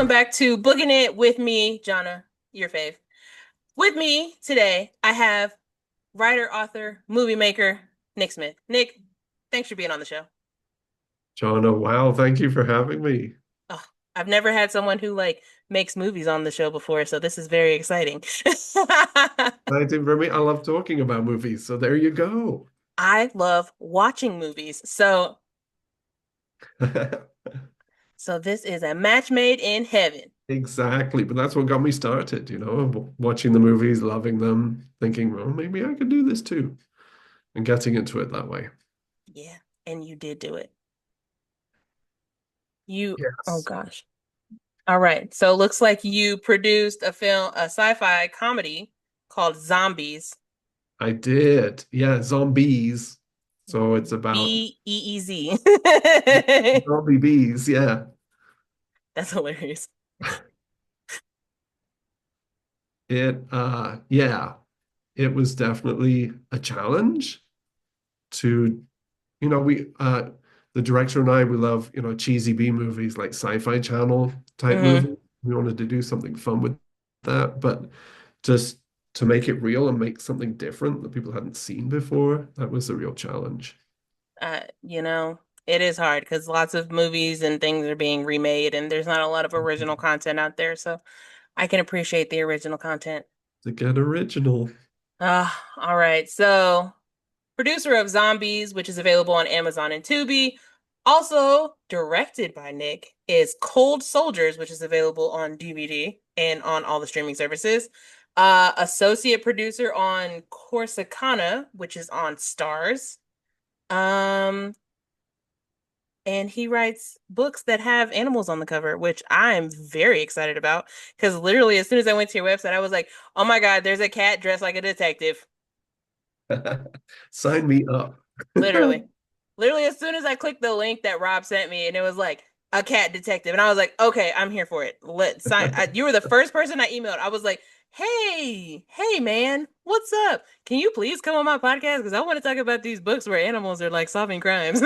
Welcome back to Booking It with me, Jonna, your fave. With me today, I have writer, author, movie maker, Nick Smith. Nick, thanks for being on the show. Jonah, wow, thank you for having me. Oh, I've never had someone who makes movies on the show before, so this is very exciting. Exciting for me. I love talking about movies, so there you go. I love watching movies. So this is a match made in heaven. Exactly, but that's what got me started, watching the movies, loving them, thinking, well, maybe I could do this too, and getting into it that way. Yeah, and you did do it. Oh Yes, gosh. All right. So it looks like you produced a sci-fi comedy called Zombies. I did. Yeah, zombies. So it's about Beez. zombie bees. Yeah. That's hilarious. Yeah, it was definitely a challenge to the director and I, we love, cheesy B movies like Sci-Fi Channel type Hmm. movie. We wanted to do something fun with that, but just to make it real and make something different that people hadn't seen before, that was the real challenge. You know, it is hard because lots of movies and things are being remade, and there's not a lot of original content out there. So I can appreciate the original content. To get original. All right. So producer of Zombies, which is available on Amazon and Tubi. Also directed by Nick is Cold Soldiers, which is available on DVD and on all the streaming services. Associate producer on Corsicana, which is on Stars. Um, and he writes books that have animals on the cover, which I'm very excited about. Because literally, as soon as I went to your website, I was like, oh my God, there's a cat dressed like a detective. Sign me up. Literally. Literally, as soon as I clicked the link that Rob sent me and it was like a cat detective, and I was like, okay, I'm here for it. Let's sign. You were the first person I emailed. I was like, hey, man, what's up? Can you please come on my podcast? Because I want to talk about these books where animals are like solving crimes.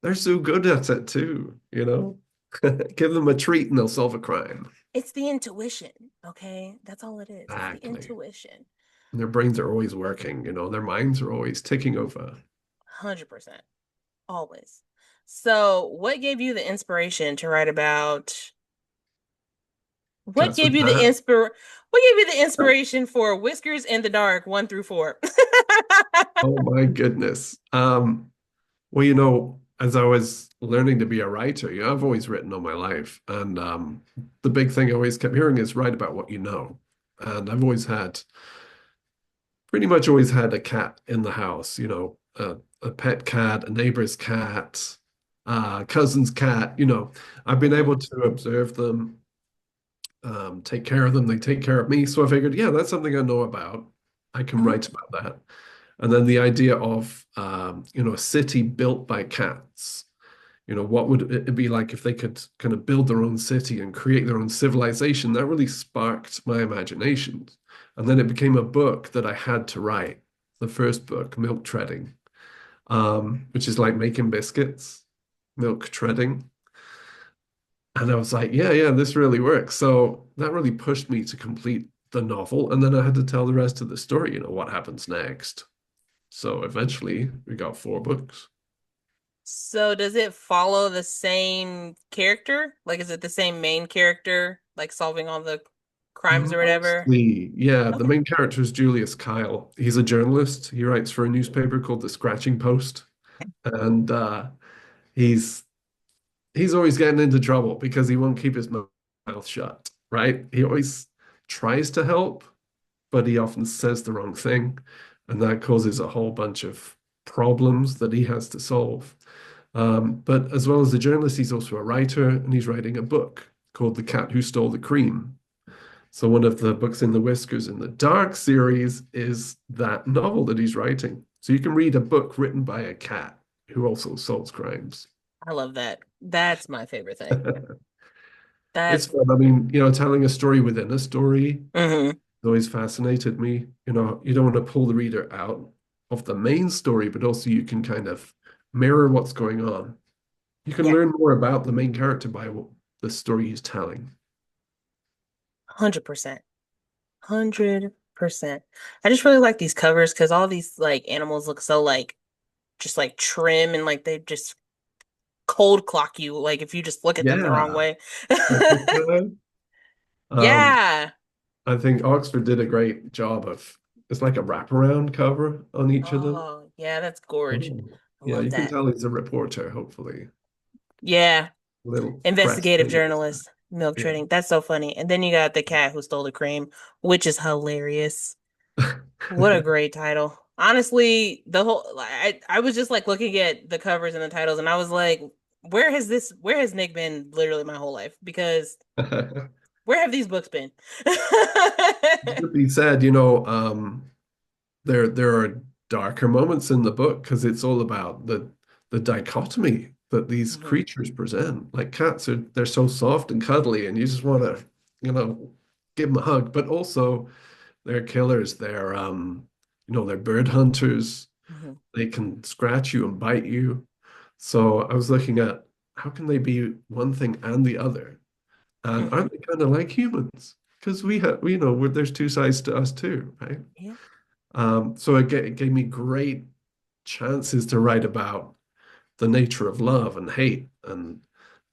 They're so good at it too. Give them a treat and they'll solve a crime. It's the intuition, okay? That's all it is. It's the Exactly. intuition. Their brains are always working, their minds are always ticking over. 100%. Always. So, what gave you the inspiration to write about What Cats gave with you the that. inspir what gave you the inspiration for Whiskers in the Dark 1 through 4? Oh my goodness. Well, as I was learning to be a writer, I've always written all my life. And the big thing I always kept hearing is write about what you know. And I've pretty much always had a cat in the house, a pet cat, a neighbor's cat, cousin's cat. I've been Mhm. able to observe them, take care of them. They take care of me. So I figured, yeah, that's something I know about. I can Mhm. write about that. And then the idea of, a city built by cats. What would it be like if they could kind of build their own city and create their own civilization? That really sparked my imagination. And then it became a book that I had to write. The first book, Milk Treading, which is like making biscuits, milk treading. And I was like, yeah, this really works. So that really pushed me to complete the novel. And then I had to tell the rest of the story, what happens next. So eventually we got 4 books. So does it follow the same character? Like, is it the same main character, like solving all the crimes or whatever? Mostly, yeah. The Okay. main character is Julius Kyle. He's a journalist. He writes for a newspaper called The Scratching Post. And he's he's always getting into trouble because he won't keep his mouth shut, right? He always tries to help, but he often says the wrong thing, and that causes a whole bunch of problems that he has to solve. But as well as the journalist, he's also a writer, and he's writing a book called The Cat Who Stole the Cream. So one of the books in the Whiskers in the Dark series is that novel that he's writing. So you can read a book written by a cat who also solves crimes. I love that. That's my favorite thing. It's That's fun. I mean, telling a story within a story hmm always fascinated me. You don't want to pull the reader out of the main story, but also you can kind of mirror what's going on. You can Yeah. learn more about the main character by the story he's telling. 100%. 100%. I just really like these covers because all these like animals look so like just like trim and like they just cold clock you like if you just look at them the wrong Yeah, way. like this guy. Um, Yeah. I think Oxford did a great job of it's like a wraparound cover on each of them. Oh, yeah, that's gorge. Oh. I Yeah, love you can that. tell he's a reporter, hopefully. Yeah. A little press Investigative photos. journalist, milk Yeah. trading. That's so funny. And then you got the cat who stole the cream, which is hilarious. What a great title. Honestly, the whole I was just like looking at the covers and the titles and I was like, where has Nick been literally my whole life? Because where have these books been? With be said, there are darker moments in the book because it's all about the dichotomy that these Mhm, creatures present. Like cats are they're so soft and cuddly, and you just want to, give them a hug. But also they're killers. They're bird hunters. mhm, They can scratch you and bite you. So I was looking at how can they be one thing and the other? And mhm. aren't they kind of like humans? Because there's two sides to us too, right? Yeah. So it gave me great chances to write about the nature of love and hate and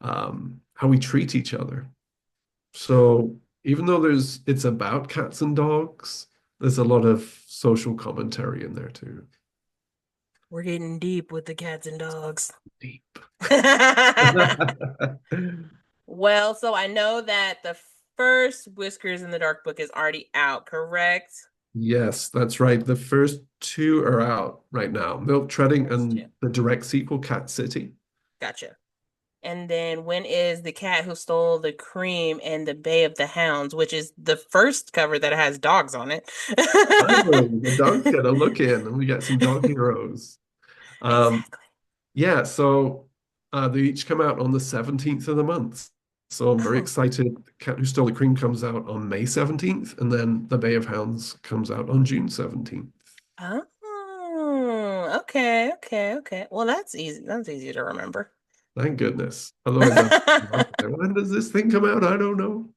how we treat each other. So even though it's about cats and dogs, there's a lot of social commentary in there too. We're getting deep with the cats and dogs. Deep. Well, so I know that the first Whiskers in the Dark book is already out, correct? Yes, that's right. The first two are out right now. Milk Treading First two. and the direct sequel, Cat City. Gotcha. And then when is The Cat Who Stole the Cream and the Bay of the Hounds, which is the first cover that has dogs on it? Finally, the dogs get a look in and we get some dog heroes. Um, Exactly. yeah, so they each come out on the 17th of the month. So I'm very Oh. excited. Cat Who Stole the Cream comes out on May 17th, and then The Bay of Hounds comes out on June 17th. Oh, okay, okay, okay. Well, that's easy. That's easy to remember. Thank goodness. Otherwise, when does this thing come out? I don't know.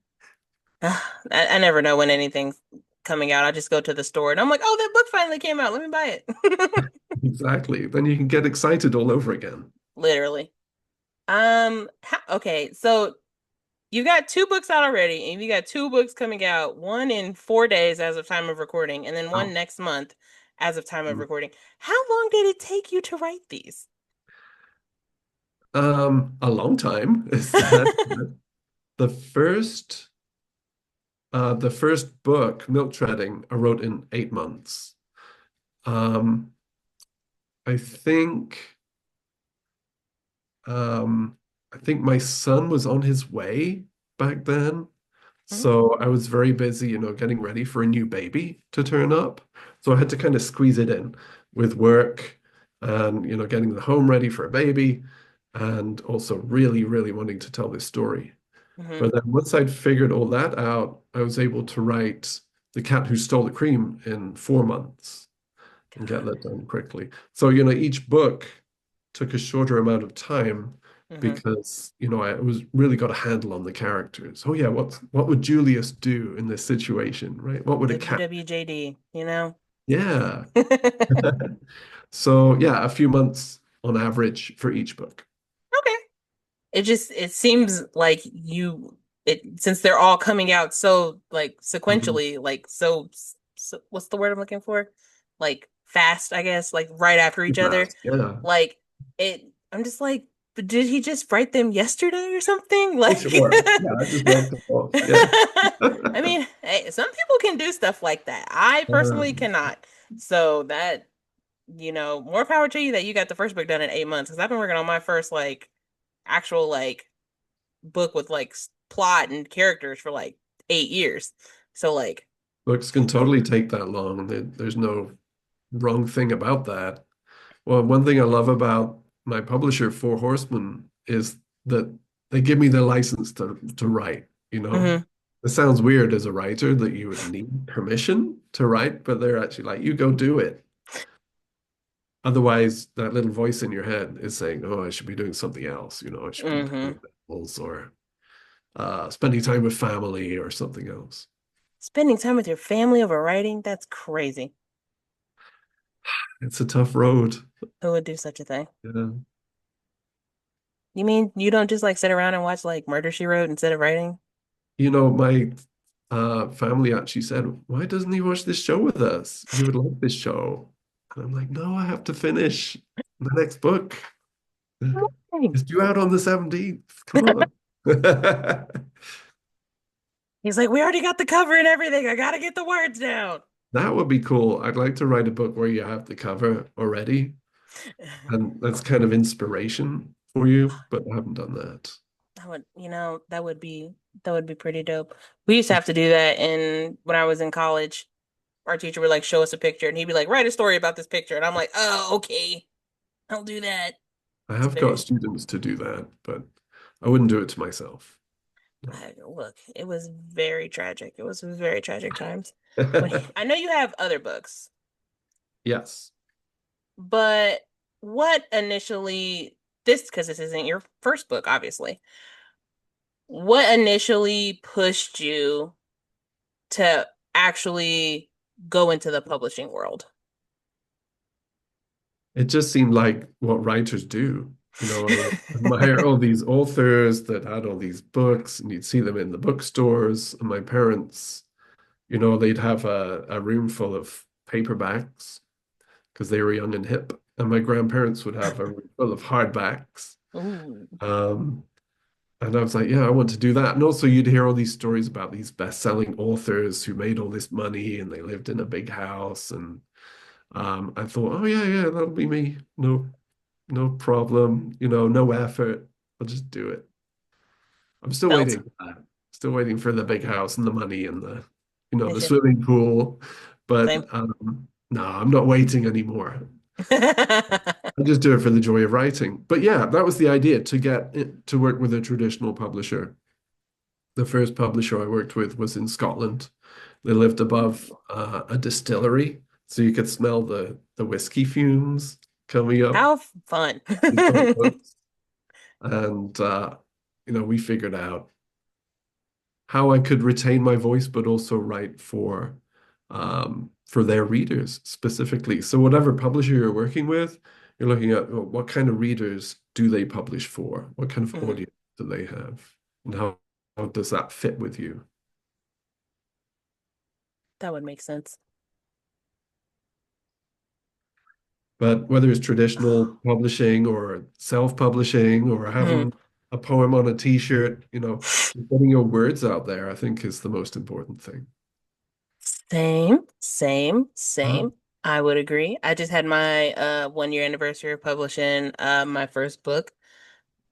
I never know when anything's coming out. I just go to the store and I'm like, oh, that book finally came out. Let me buy it. Exactly. Then you can get excited all over again. Literally. Okay, so you got two books out already, and you got two books coming out, one in 4 days as of time of recording, and then one Wow. next month as of time of recording. How long did it take you to write these? A long time is that the first the first book, Milk Treading, I wrote in 8 months. Um, I think um, I think my son was on his way back then. Mhm, So I was very busy, getting ready for a new baby to turn up. So I had to kind of squeeze it in with work and, getting the home ready for a baby and also really, really wanting to tell this story. mhm. But then once I'd figured all that out, I was able to write The Cat Who Stole the Cream in 4 months and get that done quickly. So, each book took a shorter amount of time Mhm. because, I was really got a handle on the characters. Oh yeah, what would Julius do in this situation, right? What would a cat? WWJD, you know? Yeah. So yeah, a few months on average for each book. Okay. It seems like since they're all coming out so like Mhm. sequentially, like so what's the word I'm looking for? Like fast, I guess, like right after Too each other. fast. Yeah. Like I'm just like, but did he just write them yesterday or something? Oh, Like sure. Yeah, I just wrote them off. Yeah. I mean, hey, some people can do stuff like that. I personally Um, cannot. So that, more power to you that you got the first book done in 8 months because I've been working on my first like actual like book with like plot and characters for like 8 years. So like, Books can totally take that long. There's no wrong thing about that. Well, one thing I love about my publisher, Four Horsemen, is that they give me the license to write, you know. mhm, It sounds weird as a writer that you would need permission to write, but they're actually like, you go do it. Otherwise, that little voice in your head is saying, oh, I should be doing something else, I should be mhm. playing with animals or spending time with family or something else. Spending time with your family over writing? That's crazy. It's a tough road. Who would do such a thing? Yeah. You mean you don't just like sit around and watch like Murder, She Wrote instead of writing? My family actually said, "Why doesn't he watch this show with us? He would like this show." And I'm like, "No, I have to finish the next book. Dang. It's due out on the 17th. Come on." He's like, we already got the cover and everything. I gotta get the words down. That would be cool. I'd like to write a book where you have the cover already, and that's kind of inspiration for you, but I haven't done that. That would be pretty dope. We used to have to do that in when I was in college. Our teacher would like show us a picture and he'd be like, write a story about this picture. And I'm like, oh, okay. I'll do that. I It's have got very students to do that, but I wouldn't do it to myself. No. look, it was very tragic. It was very tragic times. I know you have other books, Yes. but what initially this because this isn't your first book, obviously. What initially pushed you to actually go into the publishing world? It just seemed like what writers do. I admire all these authors that had all these books, and you'd see them in the bookstores. And my parents, they'd have a room full of paperbacks because they were young and hip. And my grandparents would have a room full of hardbacks. Ooh, Um, and I was like, yeah, I want to do that. And also, you'd hear all these stories about these best-selling authors who made all this money and they lived in a big house. And I thought, oh yeah, yeah, that'll be me. No problem. No effort. I'll just do it. I'm still belt. waiting for that. Still waiting for the big house and the money and the swimming pool. But Same. no, I'm not waiting anymore. I just do it for the joy of writing. But yeah, that was the idea to get it, to work with a traditional publisher. The first publisher I worked with was in Scotland. They lived above a distillery, so you could smell the whiskey fumes coming up. How fun. And we figured out how I could retain my voice, but also write for their readers specifically. So whatever publisher you're working with, you're looking at, well, what kind of readers do they publish for? What kind of Mhm. audience do they have? And how does that fit with you? That would make sense. But whether it's traditional publishing or self-publishing or Mhm. having a poem on a t-shirt, getting your words out there, I think is the most important thing. Same, same, Huh? same. I would agree. I just had my 1 year anniversary of publishing my first book.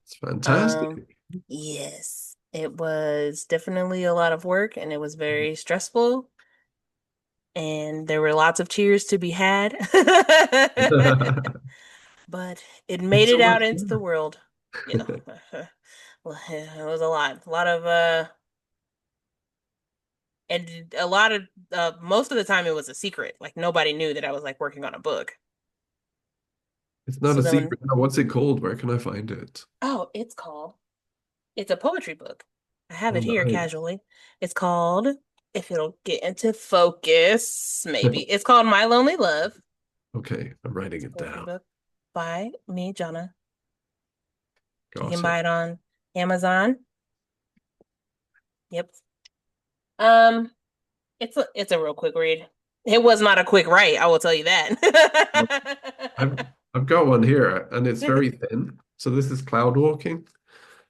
It's Um, fantastic. yes, it was definitely a lot of work and it was very stressful and there were lots of tears to be had. But it made It's it so out much into the fun. world, you know. Well, it was a lot. A lot of and a lot of most of the time it was a secret. Like nobody knew that I was like working on a book. It's not So a then when secret. Now, what's it called? Where can I find it? oh, it's a poetry book. I have Oh, it here nice. casually. It's called if it'll get into focus, maybe. It's called My Lonely Love. Okay, I'm writing It's a it poetry down. book by me, Jonna. You can Got it. buy it on Amazon. Yep. Um, it's a real quick read. It was not a quick write, I will tell you I've that. I've got one here, and it's very thin. So this is Cloud Walking.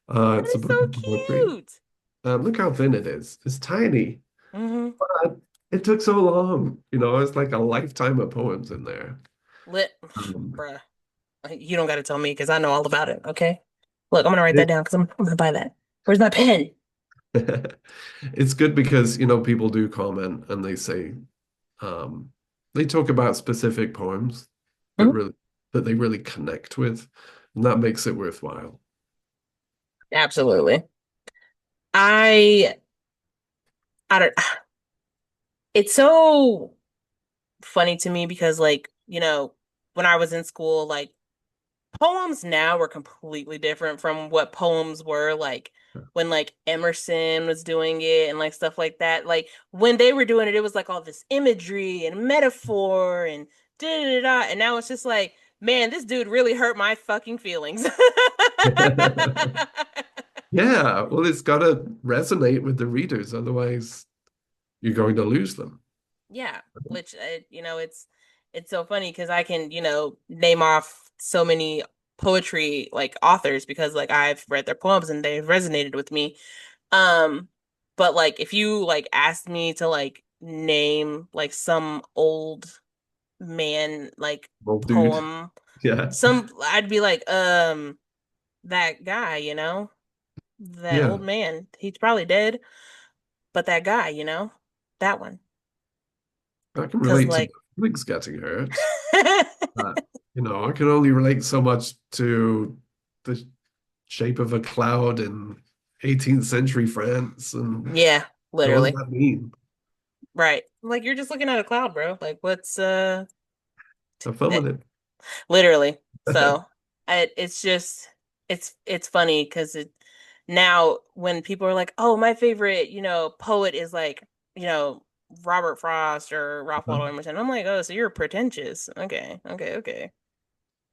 That It's a is book so of poetry. cute. Look how thin it is. It's tiny, Hmm. but it took so long. It's like a lifetime of poems in there. Lit, Um, bruh. You don't got to tell me because I know all about it. Okay. Look, I'm gonna write that it, down because I'm gonna buy that. Where's my pen? it's good because people do comment and they say um, they talk about specific poems that Mhm. really that they really connect with, and that makes it worthwhile. Absolutely. I I don't. It's so funny to me because like when I was in school, like poems now are completely different from what poems were like when like Emerson was doing it and like stuff like that. Like when they were doing it, it was like all this imagery and metaphor and da da da. Da. And now it's just like, man, this dude really hurt my fucking feelings. Yeah, well, it's got to resonate with the readers, otherwise you're going to lose them. Yeah, which it's so funny because I can, name off so many poetry like authors because like I've read their poems and they've resonated with me. Um, but like if you like asked me to like name like some old man like Well, dude, poem, yeah, some I'd be like, that guy, that yeah, old man. He's probably dead, but that guy, that one. I can 'Cause relate to like the feelings getting hurt. Uh, I can only relate so much to the shape of a cloud in 18th century France, and yeah, what does literally. that mean? Right. Like you're just looking at a cloud, bro. Like what's Have fun eh, with literally. it. So it's just it's funny because it now when people are like, oh, my favorite, poet is like, Robert Frost or Ralph Waldo Emerson. I'm like, oh, so you're pretentious. Okay, okay, okay.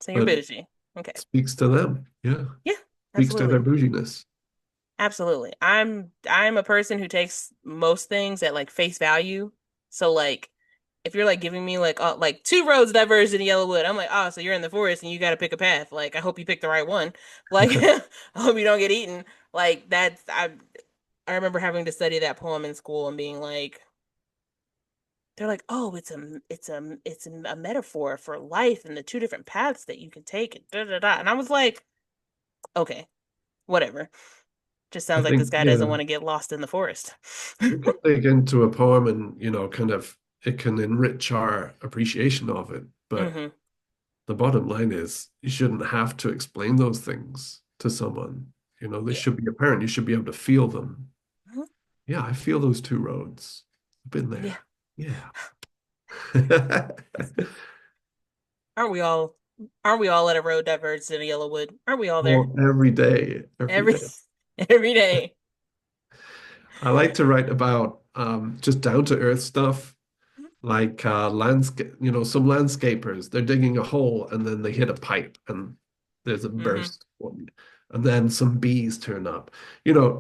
So you're But bougie. Okay. speaks to them. Yeah, Yeah, speaks to their absolutely. bouginess. Absolutely. I'm a person who takes most things at like face value. So like if you're like giving me like two roads diverge in Yellowwood, I'm like, oh, so you're in the forest and you got to pick a path. Like I hope you pick the right one. Like I hope you don't get eaten. Like I remember having to study that poem in school and being like they're like, "Oh, it's a metaphor for life and the two different paths that you can take and da da da." And I was like, "Okay, whatever." Just I sounds like this think, guy doesn't yeah, want to get lost in the forest. we can dig into a poem and, kind of it can enrich our appreciation of it. But hmm the bottom line is you shouldn't have to explain those things to someone. They Yeah. should be apparent. You should be able to feel them. Mhm. Yeah, I feel those two roads. I've been Yeah. there. Yeah. Aren't we all aren't we all at a road diverged in Yellowwood? Aren't we all there? Oh, every day, every Every day. every day. I like to write about just down to earth stuff, like landscape. Some landscapers, they're digging a hole and then they hit a pipe and there's a hmm burst. And then some bees turn up.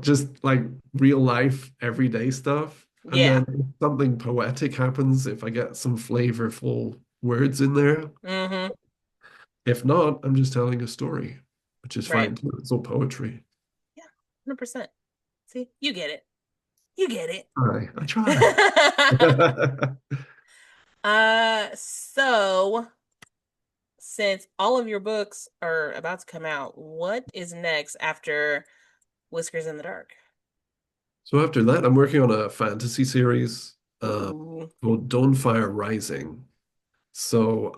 Just like real life, everyday stuff. And Yeah. then if something poetic happens, if I get some flavorful words in there. hmm If not, I'm just telling a story, which is Right. fine too. It's all poetry. Yeah. 100%. See, you get it. You get it. I try. So since all of your books are about to come out, what is next after Whiskers in the Dark? So after that, I'm working on a fantasy series Ooh. called Dawnfire Rising. So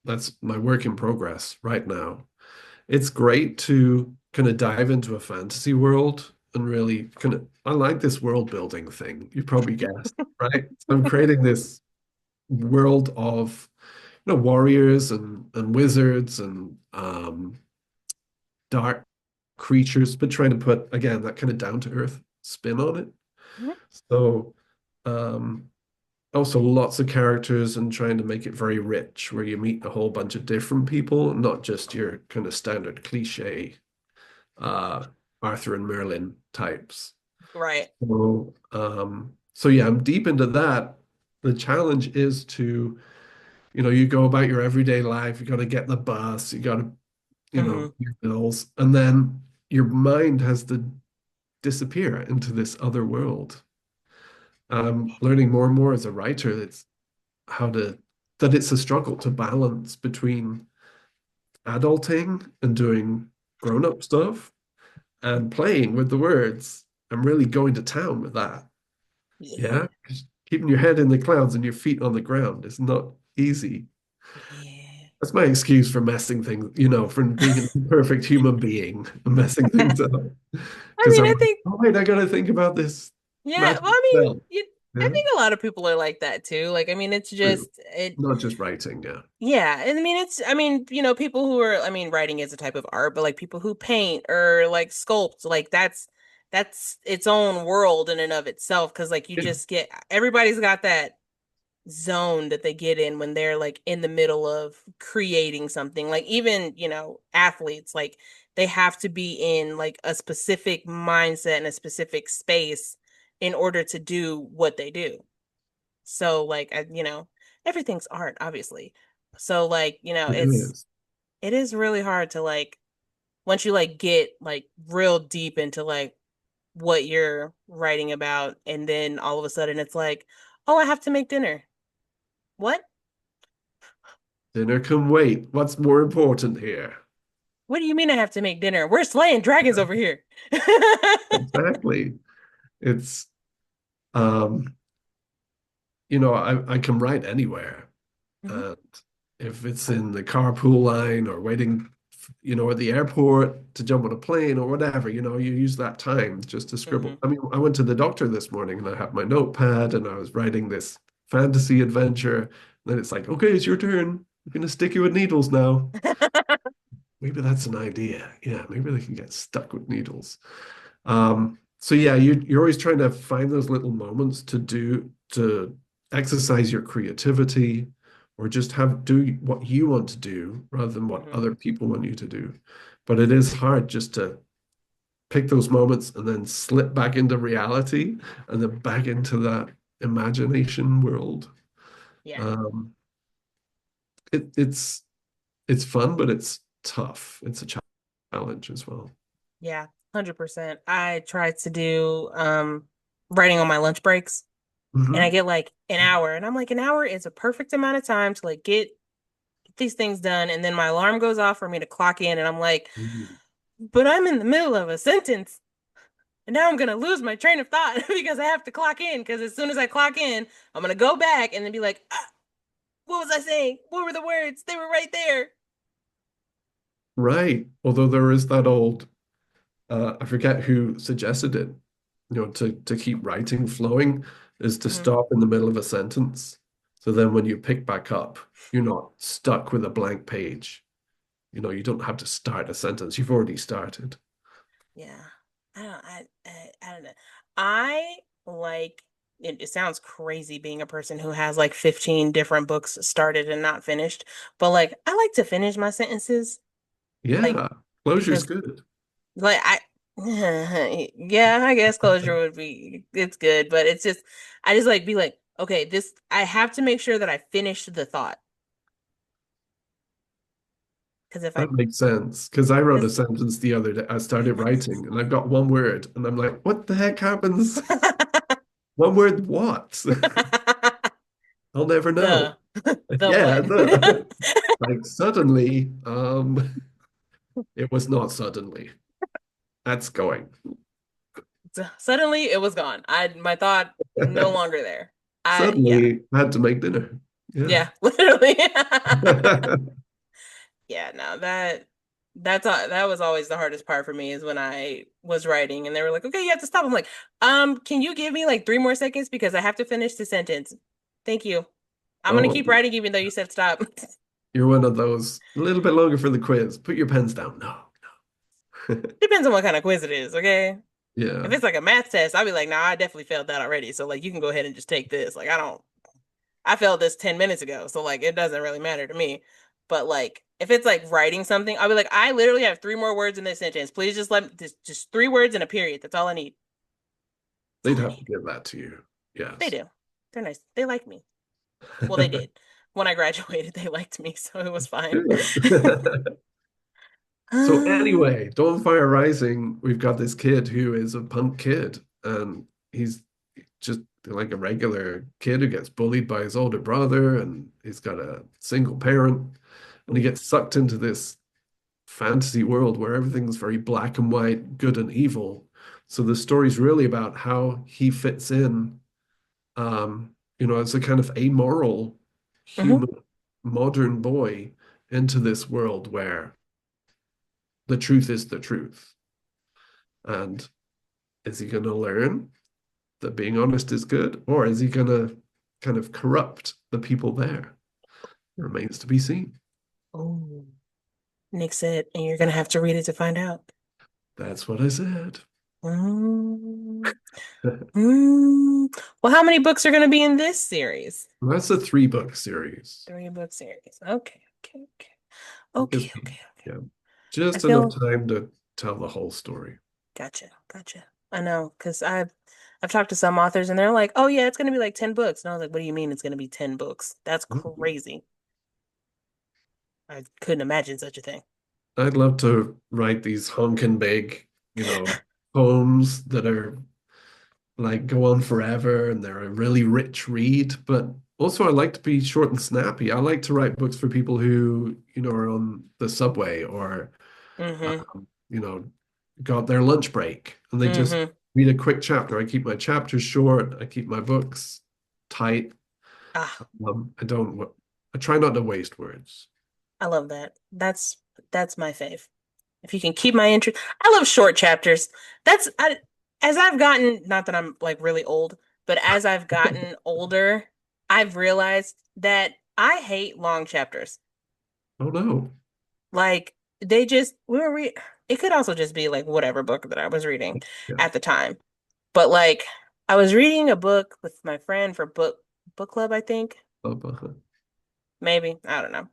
that's my work in progress right now. It's great to kind of dive into a fantasy world and really I like this world building thing. You probably guessed, right? So I'm creating this world of warriors and wizards and dark creatures, but trying to put again that kind of down to earth spin on it. Mhm. So um also lots of characters and trying to make it very rich, where you meet a whole bunch of different people, not just your kind of standard cliche uh Arthur and Merlin types. Right. So yeah, I'm deep into that. The challenge is to, you go about your everyday life, you got to get the bus, you got to, hmm your bills, and then your mind has to disappear into this other world. I'm learning more and more as a writer that's how to that it's a struggle to balance between adulting and doing grown-up stuff and playing with the words and really going to town with that. Yeah. Yeah. 'Cause keeping your head in the clouds and your feet on the ground is not easy. Yeah. That's my excuse for messing things, for being an imperfect human being and messing things up. I Because mean, I'm I like, think, oh wait, I gotta think about this yeah, well, magic I mean, spell. I Yeah, think a lot of people are like that too. Like, I mean, it's true. just it. Not just writing, yeah. Yeah, and I mean, I mean, people who are, I mean, writing is a type of art, but like people who paint or like sculpt, like that's its own world in and of itself. Because like you It, just get everybody's got that zone that they get in when they're like in the middle of creating something. Like even, athletes, like they have to be in like a specific mindset and a specific space in order to do what they do. So like everything's art, obviously. So like, it it's is. it is really hard to like once you like get like real deep into like what you're writing about and then all of a sudden it's like, "Oh, I have to make dinner." What? Dinner can wait. What's more important here? What do you mean I have to make dinner? We're slaying dragons over here. Exactly. It's um, I can write anywhere. Mhm, And if it's in the carpool line or waiting, at the airport to jump on a plane or whatever, you use that time just to scribble. mhm. I mean, I went to the doctor this morning and I had my notepad and I was writing this fantasy adventure. And then it's like, okay, it's your turn. We're gonna stick you with needles now. Maybe that's an idea. Yeah, maybe they can get stuck with needles. So yeah, you're always trying to find those little moments to exercise your creativity or just do what you want to do rather than what Mhm. other people want you to do. But it is hard just to pick those moments and then slip back into reality and then back into that imagination world. Yeah. Um, it's fun, but it's tough. It's a challenge as well. Yeah. 100%. I try to do writing on my lunch breaks and I Hmm. get like an hour and I'm like an hour is a perfect amount of time to like get these things done and then my alarm goes off for me to clock in and I'm like, "But I'm in the middle of a sentence." And now I'm gonna lose my train of thought because I have to clock in. Because as soon as I clock in, I'm gonna go back and then be like, ah, "What was I saying? What were the words? They were right there." Right. Although there is that old, I forget who suggested it, to keep writing flowing is to Hmm. stop in the middle of a sentence. So then when you pick back up, you're not stuck with a blank page. You don't have to start a sentence. You've already started. Yeah, I don't know. I like it. It sounds crazy being a person who has like 15 different books started and not finished, but like I like to finish my sentences, like Yeah. Closure's because good. like I. Yeah, I guess closure would be it's good, but it's just I just like be like, okay, this I have to make sure that I finish the thought. Because if I That makes sense. Because I wrote a because sentence the other day. I started writing and I've got one word and I'm like, what the heck happens? One word what? I'll never know. the the Yeah, what? like suddenly, it was not suddenly. That's going. Suddenly it was gone. My thought no longer there. Yeah. Suddenly, I had to make dinner. Yeah. Yeah, literally. Yeah, no, that was always the hardest part for me is when I was writing and they were like, "Okay, you have to stop." I'm like, can you give me like 3 more seconds because I have to finish the sentence. Thank you. I'm gonna Oh, keep writing even though you said stop." you're one of those. A little bit longer for the quiz. Put your pens down. No. Depends on what kind of quiz it is, okay? If Yeah. it's like a math test, I'll be like, "Nah, I definitely failed that already." So like you can go ahead and just take this. Like I failed this 10 minutes ago, so like it doesn't really matter to me. But like if it's like writing something, I'll be like, I literally have 3 more words in this sentence. Please just let me just 3 words and a period. That's all I need. That's They'd all I have to need. give that to you. They Yes. do. They're nice. They like me. Well, they did. When I graduated, they liked me, so it was fine. Good. So Um, anyway, Dawnfire Rising, we've got this kid who is a punk kid, and he's just like a regular kid who gets bullied by his older brother, and he's got a single parent, and he gets sucked into this fantasy world where everything's very black and white, good and evil. So the story's really about how he fits in, as a kind of amoral mhm. human modern boy into this world where the truth is the truth. And is he going to learn? that being honest is good, or is he gonna kind of corrupt the people there? Remains to be seen. Oh, Nick said, and you're gonna have to read it to find out. That's what I said. Mm, mm. Well, how many books are gonna be in this series? That's a three-book series. 3 book series. Okay, okay, okay. Gives Okay, me, okay, okay. yeah, I just enough feel time to tell the whole story. gotcha, gotcha. I know, because I've talked to some authors and they're like, oh yeah, it's gonna be like 10 books. And I was like, what do you mean it's gonna be 10 books? That's crazy. I couldn't imagine such a thing. I'd love to write these honking big, you know, poems that are like go on forever and they're a really rich read. But also, I like to be short and snappy. I like to write books for people who, are on the subway or, Mm-hmm. you know, got their lunch break and they just Mm-hmm. read a quick chapter. I keep my chapters short. I keep my books tight. Ah, I don't, I try not to waste words. I love that. That's my fave. If you can keep my interest, I love short chapters. As I've gotten, not that I'm like really old, but as I've gotten older, I've realized that I hate long chapters. Oh no. Like they just we were re it could also just be like whatever book that I was reading Yeah. at the time. But like I was reading a book with my friend for book club, I think. Maybe. I don't know.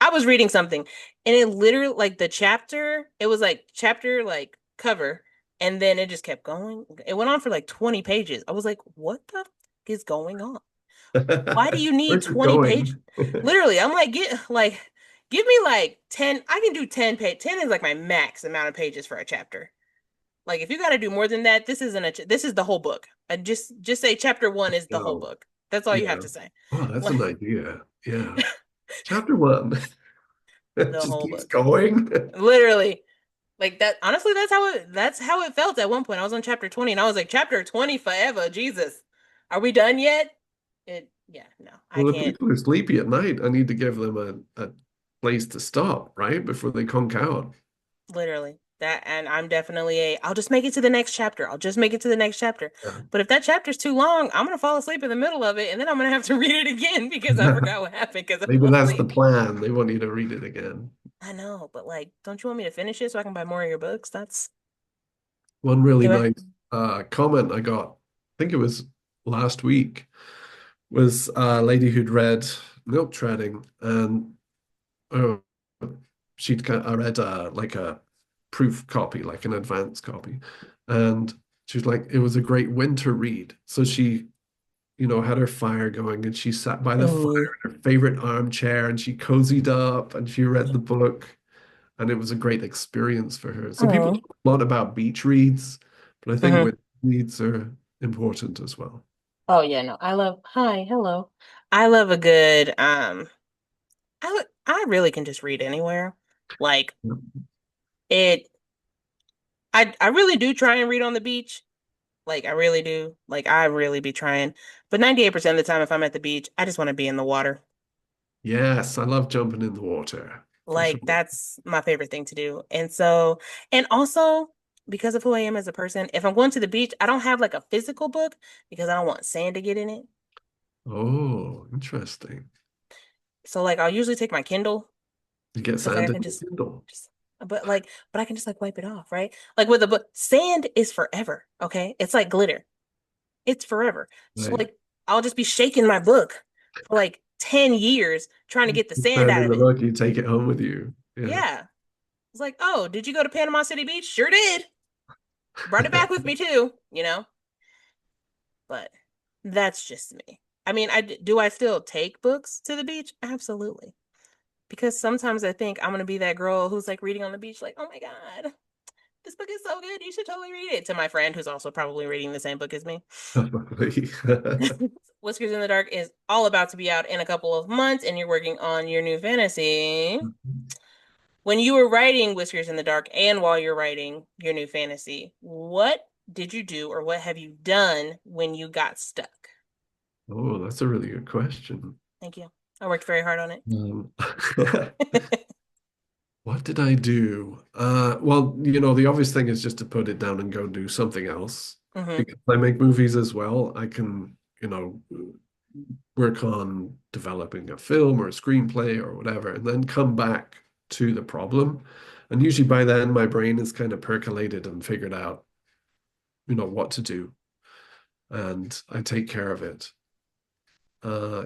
I was reading something and it literally like the chapter, it was like chapter like cover and then it just kept going. It went on for like 20 pages. I was like, what the f is going on? Why do you need Where's it 20 pages? going? Literally, I'm like, give me like 10. I can do 10 page. 10 is like my max amount of pages for a chapter. Like if you got to do more than that, this is the whole book. Just say chapter 1 is the whole No. book. That's all you have Yeah. to say. Oh, that's an Like idea. Yeah. Chapter one. It the just whole keeps book. going. Literally. Like that honestly that's how it felt at one point. I was on chapter 20 and I was like chapter 20 forever. Jesus. Are we done yet? Yeah, no. I Well, if can't people are sleepy at night, I need to give them a place to stop, right? Before they conk out. literally. That and I'm definitely I'll just make it to the next chapter. I'll just make it to the next chapter. Yeah. But if that chapter's too long, I'm gonna fall asleep in the middle of it and then I'm gonna have to read it again because I forgot what happened because I Maybe fell that's the asleep. plan. They want you to read it again. I know, but like, don't you want me to finish it so I can buy more of your books? That's One really do I? nice comment I got, I think it was last week, was a lady who'd read Milk Treading and oh, I read like a proof copy, like an advanced copy, and she was like, it was a great winter read. So she, had her fire going, and she sat by the fire Oh, in her favorite armchair, and she cozied up, and she read the book, and it was a great experience for her. So people oh. talk a lot about beach reads, but I think Hmm. winter reads are important as well. Oh yeah, no. I love hi, hello. I love a good I really can just read anywhere. Like it I really do try and read on the beach. Like I really do. Like I really be trying. But 98% of the time if I'm at the beach, I just want to be in the water. Yes, I love jumping in the water for sure. Like that's my favorite thing to do. And also because of who I am as a person, if I'm going to the beach, I don't have like a physical book because I don't want sand to get in it. Oh, interesting. So like I'll usually take my Kindle You get because like I sand in can your Kindle. just but I can just like wipe it off, right? Like with a book, sand is forever, okay? It's like glitter. It's forever. So Right. like I'll just be shaking my book for like 10 years trying to get the sand Sand out in of the it. book, you take it home with you. Yeah. Yeah. It's like, "Oh, did you go to Panama City Beach?" Sure did. Brought it back with me too, you know? But that's just me. I mean, do I still take books to the beach? Absolutely. Because sometimes I think I'm gonna be that girl who's like reading on the beach, like, oh my God, this book is so good. You should totally read it. To my friend who's also probably reading the same book as me. Probably. Whiskers in the Dark is all about to be out in a couple of months, and you're working on your new fantasy. When you were writing Whiskers in the Dark and while you're writing your new fantasy, what did you do or what have you done when you got stuck? Oh, that's a really good question. Thank you. I worked very hard on it. Um, what did I do? Well, the obvious thing is just to put it down and go do something else. Hmm. because I make movies as well, I can, work on developing a film or a screenplay or whatever, and then come back to the problem. And usually by then, my brain is kind of percolated and figured out, what to do, and I take care of it.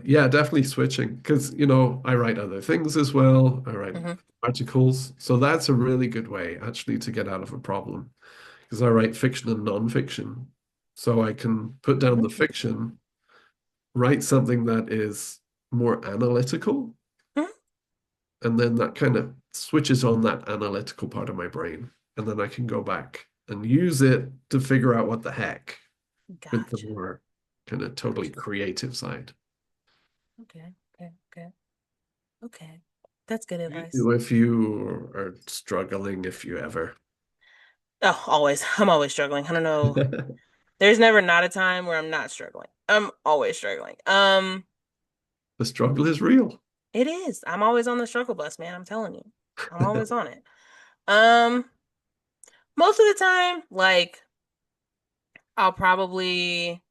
Yeah, definitely switching because, I write other things as well. I write Hmm. articles. So that's a really good way actually to get out of a problem because I write fiction and nonfiction. So I can put down the fiction, write something that is more analytical, and then that kind of switches on that analytical part of my brain. And then I can go back and use it to figure out what the heck with the Gotcha. more kind of totally Gotcha. creative side. Okay. Okay. Okay. Okay. That's good advice. If you are struggling, if you ever. Oh, always. I'm always struggling. I don't know. There's never not a time where I'm not struggling. I'm always struggling. The struggle is real. It is. I'm always on the struggle bus, man. I'm telling you. I'm always on it. Um, Most of the time, like I'll probably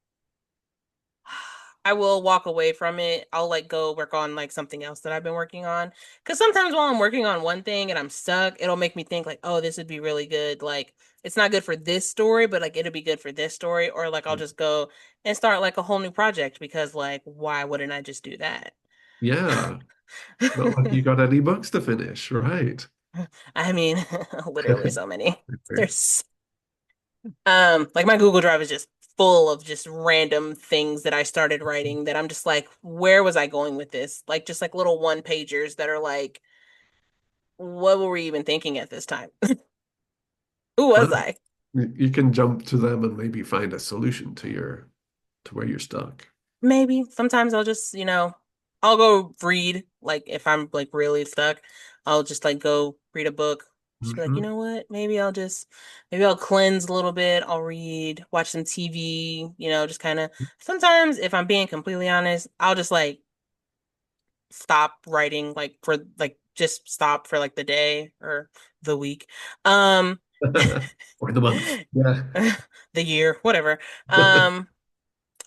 I will walk away from it. I'll like go work on like something else that I've been working on. Because sometimes while I'm working on one thing and I'm stuck, it'll make me think like, oh, this would be really good. Like it's not good for this story, but like it'll be good for this story. Or like I'll just go and start like a whole new project because like why wouldn't I just do that? Yeah, not like you got any books to finish, right? I mean, literally so many. There's like my Google Drive is just full of just random things that I started writing that I'm just like, where was I going with this? Like just like little one pagers that are like, what were we even thinking at this time? Who Well, was I? you can jump to them and maybe find a solution to where you're stuck. Maybe sometimes I'll just, I'll go read. Like if I'm like really stuck, I'll just like go read a book. Just be like, you Mhm. know what? Maybe I'll cleanse a little bit. I'll read, watch some TV, just kind of. Sometimes if I'm being completely honest, I'll just like stop writing like for like just stop for like the day or the week. Um Or the month. Yeah. the year, whatever. Um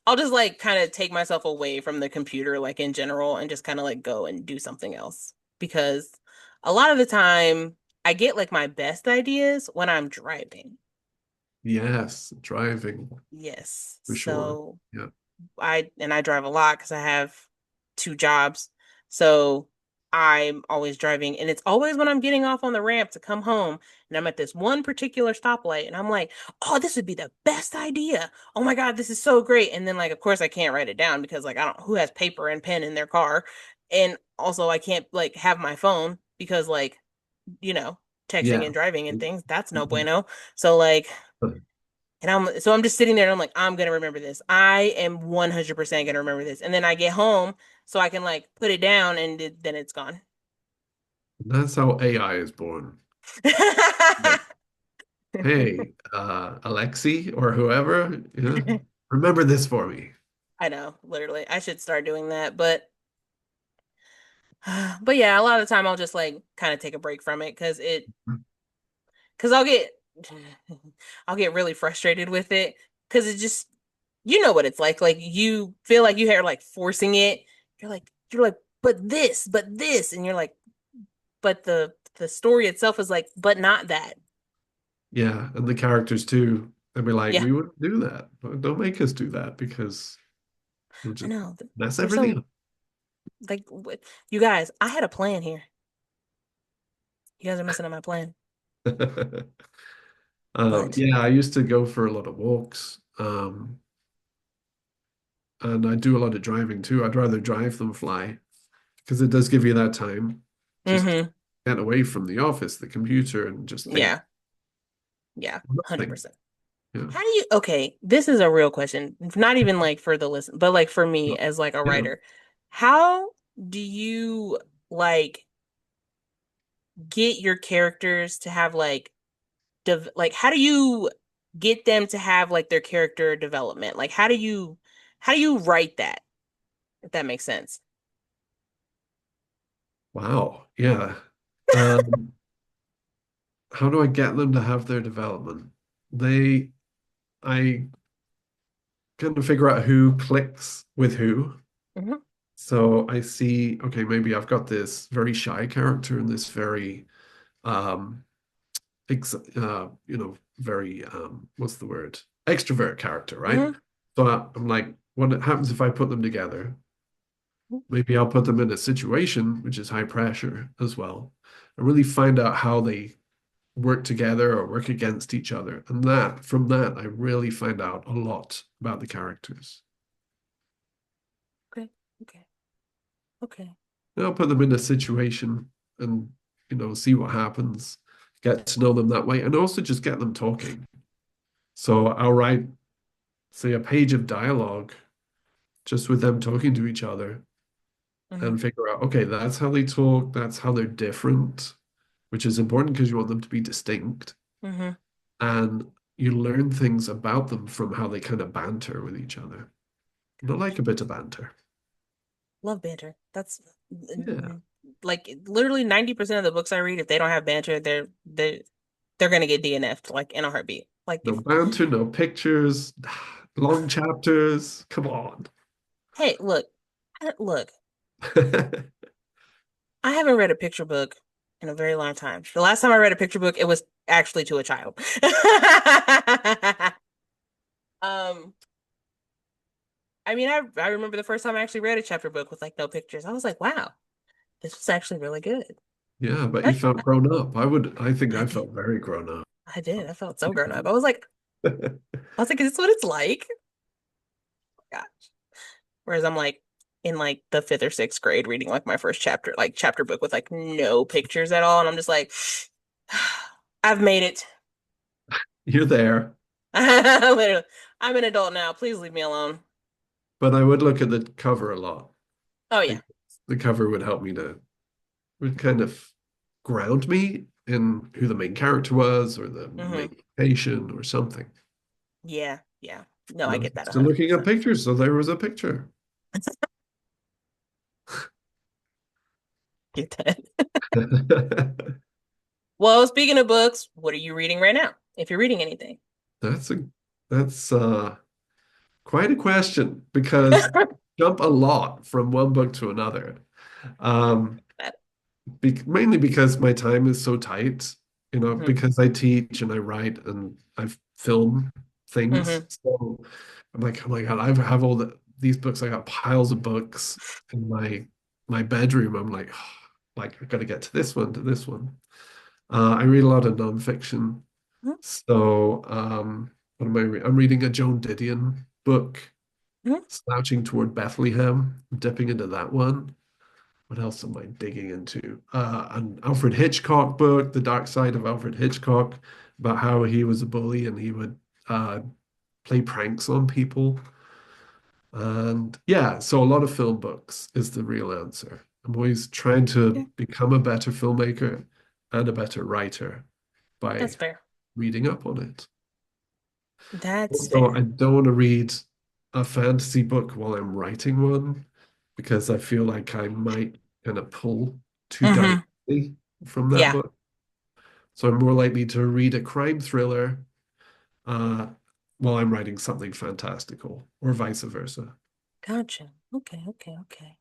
I'll just like kind of take myself away from the computer like in general and just kind of like go and do something else because a lot of the time I get like my best ideas when I'm driving. Yes, driving Yes. for sure. So Yeah. I drive a lot because I have two jobs. So I'm always driving and it's always when I'm getting off on the ramp to come home and I'm at this one particular stoplight and I'm like, "Oh, this would be the best idea. Oh my God, this is so great." And then like of course I can't write it down because like I don't who has paper and pen in their car. And also I can't like have my phone because like, you know, texting Yeah. and driving and things, that's no bueno. So like and I'm just sitting there and I'm like, I'm gonna remember this. I am 100% gonna remember this. And then I get home so I can like put it down and then it's gone. That's how AI is born. Like, hey, Alexi or whoever, remember this for me. I know, literally. I should start doing that, but yeah, a lot of the time I'll just like kind of take a break from it because I'll get really frustrated with it because it just you know what it's like you feel like you are like forcing it. You're like, but this, and you're like, but the story itself is like, but not that. Yeah, and the characters too. They'd be like, Yeah, we wouldn't do that. Don't make us do that because we'll I just know. mess They're everything so like you guys, I had a plan here. You guys are messing up my plan. up. But Yeah, I used to go for a lot of walks, and I do a lot of driving too. I'd rather drive than fly because it does give you that time just to mm-hmm. get away from the office, the computer, and just think Yeah, yeah, nothing. 100%. Yeah. How do you okay, this is a real question. Not even like for the listen, but like for me as like a Yeah. writer. How do you like get your characters to have like like how do you get them to have like their character development? Like how do you write that? If that makes sense. Wow. Yeah. Um, how do I get them to have their development? They, I kind of figure out who clicks with who. Hmm. So I see, okay, maybe I've got this very shy character and this very um very what's the word? Extrovert character, right? Hmm. So I'm like, what happens if I put them together? Maybe I'll put them in a situation which is high pressure as well, and really find out how they work together or work against each other. And that from that, I really find out a lot about the characters. Okay. Okay. Okay. And I'll put them in a situation and see what happens, get to know them that way, and also just get them talking. So I'll write, say, a page of dialogue just with them talking to each other Hmm. and figure out, okay, that's how they talk, that's how they're different, which is important because you want them to be distinct. Hmm. And you learn things about them from how they kind of banter with each other. And I like a bit of banter. Love banter. That's Yeah. like literally 90% of the books I read, if they don't have banter, they're gonna get DNF'd like in a heartbeat. Like No if banter, no pictures, long chapters. Come on. hey, look, look, I haven't read a picture book in a very long time. The last time I read a picture book, it was actually to a child. Um, I mean, I remember the first time I actually read a chapter book with like no pictures. I was like, wow, this was actually really good. Yeah, but you I, felt grown up. I think I I did. felt very grown up. I did. I felt so grown up. I was like, is this what it's like? Gosh. Whereas I'm like in like the fifth or sixth grade reading like my first chapter, like chapter book with like no pictures at all. And I'm just like, I've made it. You're there. Literally, I'm an adult now. Please leave me alone. But I would look at the cover a lot. Oh yeah. Because the cover would help me would kind of ground me in who the main character was or the Hmm. main location or something. Yeah. Yeah. No, And I I was get that still looking at 100%. pictures, so there was a picture. Get that. Well, speaking of books, what are you reading right now? If you're reading anything. That's a that's quite a question because jump a lot from one book to another. Um, That. mainly because my time is so tight, Hmm. because I teach and I write and I film things. Hmm. So I'm like, oh my God, I have these books. I got piles of books in my bedroom. I'm like, like I got to get to this one, to this one. I read a lot of nonfiction. So what am I reading? I'm reading a Joan Didion book, Hmm. Slouching Toward Bethlehem. I'm dipping into that one. What else am I digging into? An Alfred Hitchcock book, The Dark Side of Alfred Hitchcock, about how he was a bully and he would uh, play pranks on people. And yeah, so a lot of film books is the real answer. I'm always trying to Okay. become a better filmmaker and a better writer That's by fair. reading up on it. That's Also, I fair. don't want to read a fantasy book while I'm writing one because I feel like I might kind of pull too Hmm. directly from that Yeah. book. So I'm more likely to read a crime thriller uh, while I'm writing something fantastical, or vice versa. Gotcha. Okay. Okay. Okay.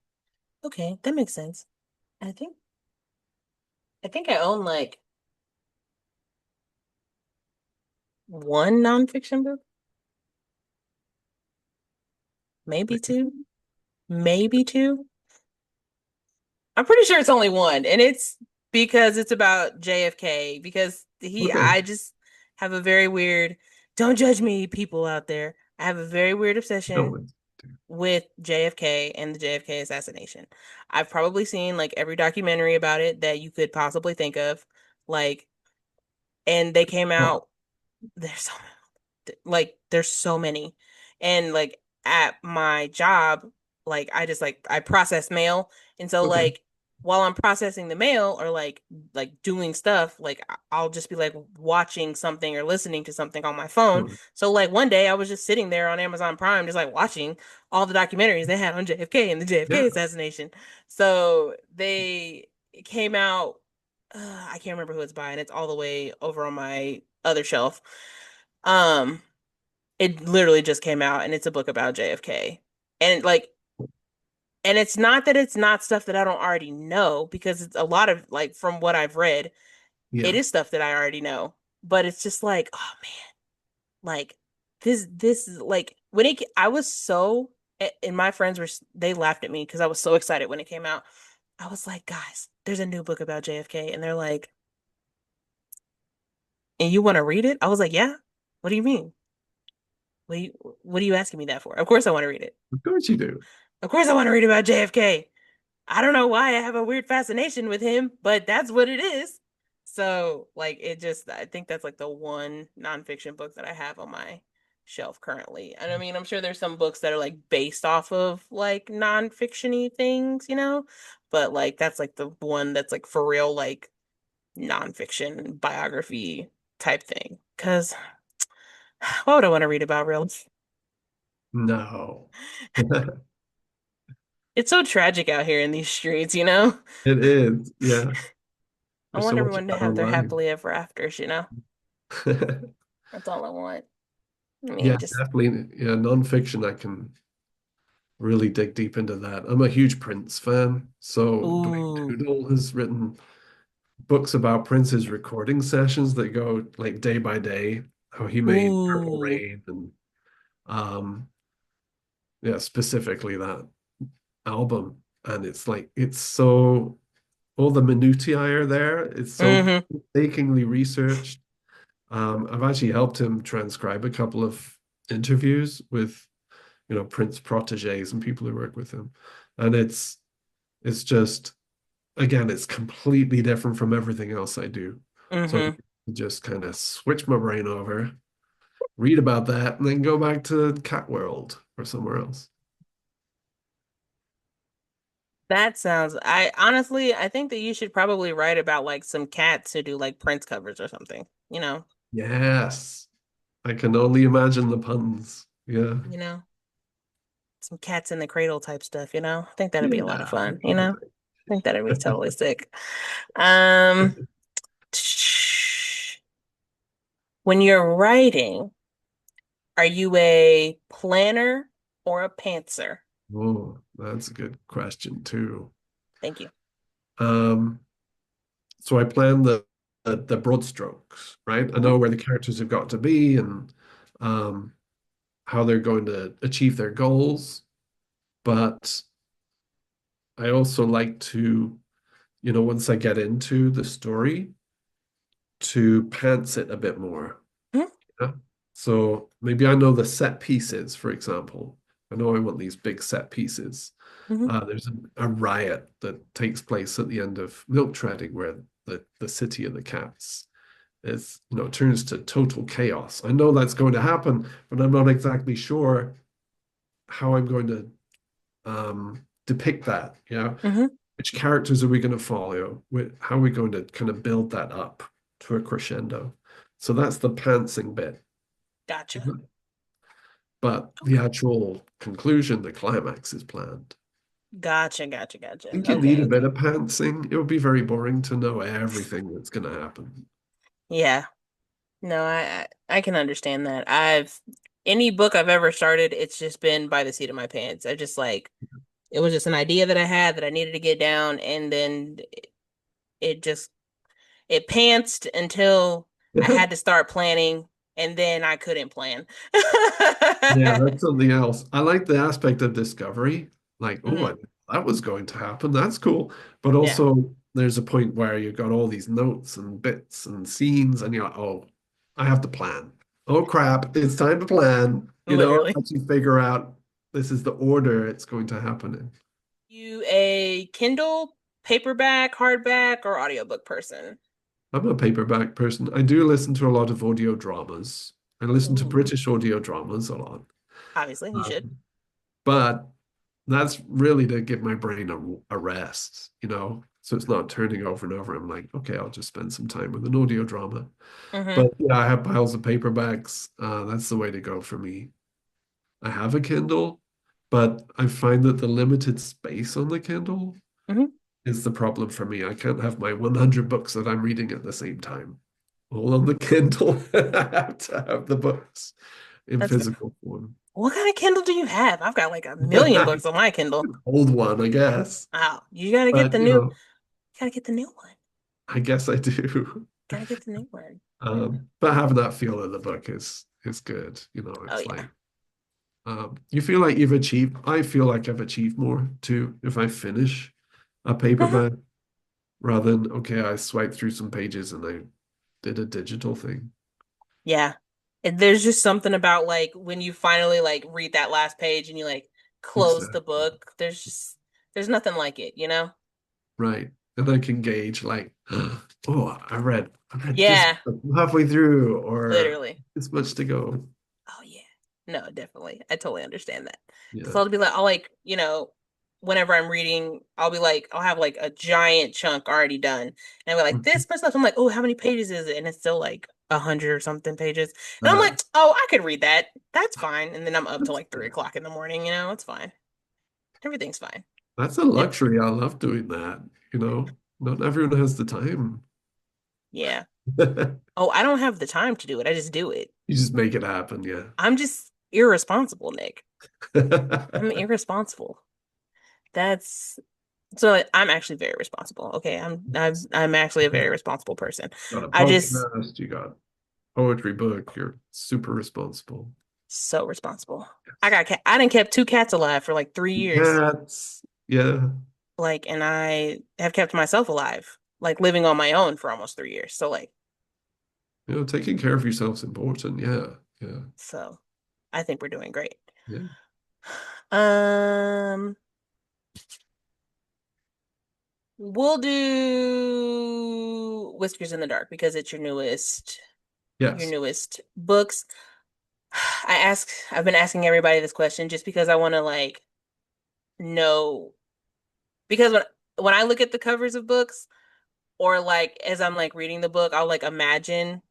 Okay. That makes sense. I think I own like one nonfiction book, maybe two, maybe two. I'm pretty sure it's only one, and it's because it's about JFK. Because Okay. I just have a very weird. Don't judge me, people out there. I have a very weird obsession No, with JFK and the JFK assassination. I've probably seen like every documentary about it that you could possibly think of, like, and they came oh, out. There's so like there's so many, and like at my job, like I just like I process mail, and so okay. like while I'm processing the mail or like doing stuff, like I'll just be like watching something or listening to something on my phone. Sure. So like one day I was just sitting there on Amazon Prime just like watching all the documentaries they had on JFK and the Yeah. JFK assassination. So they came out, I can't remember who it's by, and it's all the way over on my other shelf. Um, It literally just came out and it's a book about JFK. And like and it's not that it's not stuff that I don't already know because it's a lot of like from what I've read, it Yeah. is stuff that I already know. But it's just like, oh man, like this is like when I was so and my friends were they laughed at me because I was so excited when it came out. I was like, guys, there's a new book about JFK and they're like, and you want to read it? I was like, yeah. What do you mean? What are you asking me that for? Of course I want to read it. Of course you do. Of course I want to read about JFK. I don't know why I have a weird fascination with him, but that's what it is. So, like, it just, I think that's like the one nonfiction book that I have on my shelf currently. And I mean, I'm sure there's some books that are like based off of like nonfiction-y things, you know? But like, that's like the one that's like for real, like nonfiction biography type thing. Because why would I want to read about real? No. It's so tragic out here in these streets, you know? It is. Yeah. I There's so want much everyone of to that have their online. happily ever afters, you know? That's all I want. I Yeah, mean, just definitely. Yeah, nonfiction, I can really dig deep into that. I'm a huge Prince fan. So Dwayne ooh, Toodle has written books about Prince's recording sessions that go like day by day, how he made Purple ooh, Rain and um yeah, specifically that album. And it's like it's so all the minutiae are there. It's so mm-hmm, painstakingly researched. I've actually helped him transcribe a couple of interviews with, Prince proteges and people who work with him. And it's just again, it's completely different from everything else I do. So mm-hmm. I just kind of switch my brain over, read about that, and then go back to Cat World or somewhere else. That sounds, I honestly, I think that you should probably write about like some cats who do like Prince covers or something, Yes. I can only imagine the puns. Yeah. you know, some cats in the cradle type stuff, you know? I think that'd be a lot of Yeah. fun, you know? I think that'd be totally sick. Um, when you're writing, are you a planner or a pantser? Oh, that's a good question too. Thank you. Um, so I plan the broad strokes, right? I Hmm. know where the characters have got to be and um, how they're going to achieve their goals. But I also like to, once I get into the story, to pants it a bit more. Hmm. Yeah? So maybe I know the set pieces, for example. I know I want these big set pieces. Hmm. There's a riot that takes place at the end of Milk Treading where the city of the cats turns to total chaos. I know that's going to happen, but I'm not exactly sure how I'm going to depict that. Hmm. Which characters are we going to follow? How are we going to kind of build that up to a crescendo? So that's the pantsing bit. Gotcha. But the actual conclusion, the climax is planned. Gotcha, gotcha, gotcha. I think you need Okay, a bit okay. of pantsing. It would be very boring to know everything that's going to happen. Yeah. No, I can understand that. I've any book I've ever started, it's just been by the seat of my pants. I just like it was just an idea that I had that I needed to get down, and then it just it pantsed until I had to start planning, and then I couldn't plan. Yeah, that's something else. I like the aspect of discovery. Like, oh, Hmm. that was going to happen. That's cool. But Yeah, also, there's a point where you've got all these notes and bits and scenes, and you're like, oh, I have to plan. Oh, crap. It's time to plan. literally. Actually figure out this is the order it's going to happen in. You a Kindle, paperback, hardback, or audiobook person? I'm a paperback person. I do listen to a lot of audio dramas. I listen to Ooh, British audio dramas a lot. obviously, you should. But that's really to give my brain a rest. So it's not turning over and over. I'm like, okay, I'll just spend some time with an audio drama. Hmm. But yeah, I have piles of paperbacks. That's the way to go for me. I have a Kindle, but I find that the limited space on the Kindle Hmm. is the problem for me. I can't have my 100 books that I'm reading at the same time all on the Kindle. I have to have the books. in That's fair. physical form. What kind of Kindle do you have? I've got like a million books on my Kindle. Old one, I guess. Oh, you gotta get But, the new, gotta get the new one. I guess I do. Gotta get the new one. But having that feel of the book is good. Oh It's yeah. like you feel like you've achieved. I feel like I've achieved more too if I finish a Uh-huh. paperback rather than okay, I swiped through some pages and I did a digital thing. Yeah. And there's just something about like when you finally like read that last page and you like close the Exactly. book, there's nothing like it, you know? Right. And I can gauge like, oh, I read this Yeah, halfway through, or literally. this much to go. Oh yeah. No, definitely. I totally understand that. Because Yeah. I'll be like, I'll like, whenever I'm reading, I'll be like, I'll have like a giant chunk already done. And I'll be like, Mhm. this much stuff. I'm like, oh, how many pages is it? And it's still like 100 or something pages. And I'm Uh, like, oh, I could read that. That's fine. And then I'm up to like 3 o'clock in the morning, it's fine. Everything's fine. that's a It, luxury. I love doing that. Not everyone has the time. yeah. Oh, I don't have the time to do it. I just do it. You just make it happen, yeah. I'm just irresponsible, Nick. I'm irresponsible. That's So I'm actually very responsible. Okay, I'm actually a very responsible person. Got a I just podcast, you got poetry book, you're super responsible. so responsible. I Yes. got cat. I didn't kept two cats alive for like 3 years. Cats, yeah. Like, and I have kept myself alive, like living on my own for almost 3 years. So like, Taking care of yourself's important. Yeah, yeah, so I think we're doing great. yeah. Um, we'll do Whiskers in the Dark because it's your Yes, newest books. I've been asking everybody this question just because I want to like know because when I look at the covers of books or like as I'm like reading the book, I'll like imagine